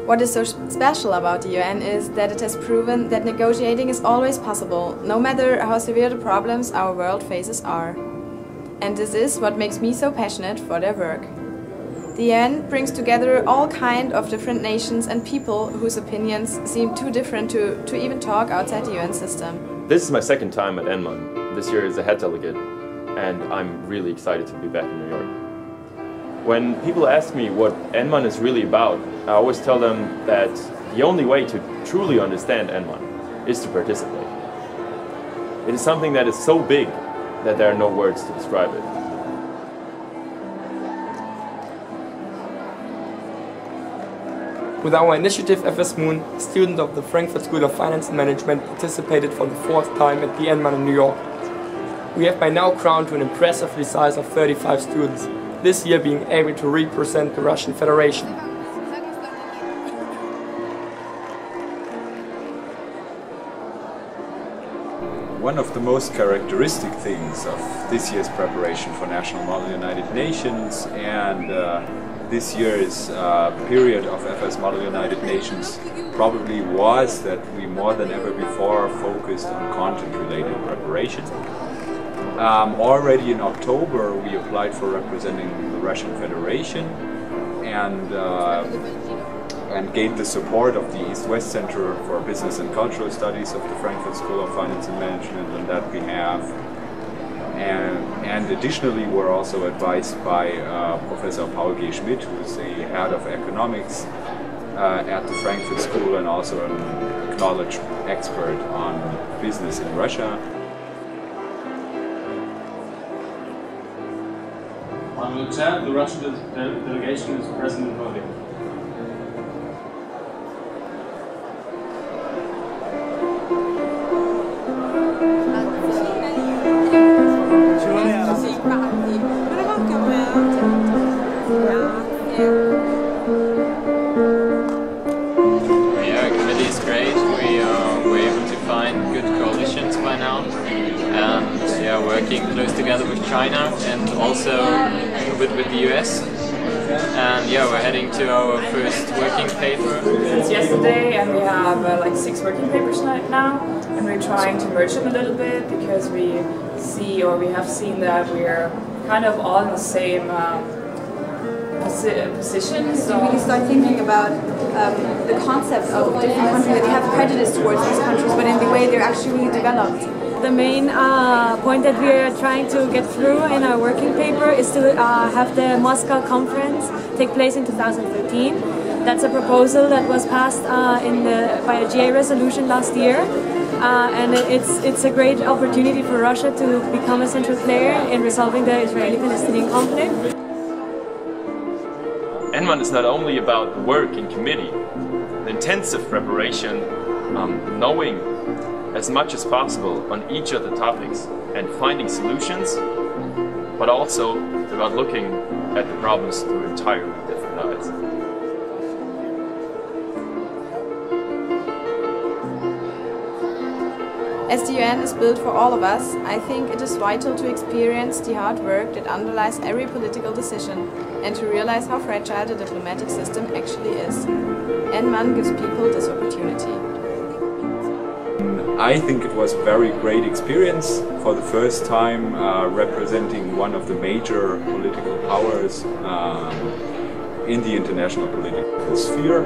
What is so special about the UN is that it has proven that negotiating is always possible, no matter how severe the problems our world faces are. And this is what makes me so passionate for their work. The UN brings together all kinds of different nations and people whose opinions seem too different to even talk outside the UN system. This is my second time at NMUN. This year as a head delegate, and I'm really excited to be back in New York. When people ask me what NMUN is really about, I always tell them that the only way to truly understand NMUN is to participate. It is something that is so big that there are no words to describe it. With our initiative MUN, students of the Frankfurt School of Finance and Management participated for the 4th time at the NMUN in New York. We have by now grown to an impressively size of 35 students, this year being able to represent the Russian Federation. One of the most characteristic things of this year's preparation for National Model United Nations and this year's period of FS Model United Nations probably was that we more than ever before focused on content-related preparation. Already in October we applied for representing the Russian Federation and gained the support of the East-West Center for Business and Cultural Studies of the Frankfurt School of Finance and Management on that behalf. And additionally we're also advised by Professor Paul G. Schmidt, who's the head of economics at the Frankfurt School and also an acknowledged expert on business in Russia. On the chair, the Russian delegation is President Modi. Yeah, committee is great. We're able to find good coalitions by now, and yeah, working close together with China and also with the US. And yeah, we're heading to our first working paper. Since yesterday, and we have like 6 working papers now, and we're trying to merge them a little bit because we have seen that we're kind of all in the same position. So we really start thinking about the concept of different countries, that we have prejudice towards these countries, but in the way they're actually really developed. The main point that we are trying to get through in our working paper is to have the Moscow conference take place in 2013. That's a proposal that was passed by a GA resolution last year, and it's a great opportunity for Russia to become a central player in resolving the Israeli-Palestinian conflict. NMUN is not only about the work in committee, the intensive preparation, knowing as much as possible on each of the topics and finding solutions, but also about looking at the problems through entirely different eyes. As the UN is built for all of us, I think it is vital to experience the hard work that underlies every political decision and to realize how fragile the diplomatic system actually is. NMUN gives people this opportunity. I think it was a very great experience for the first time representing one of the major political powers in the international political sphere.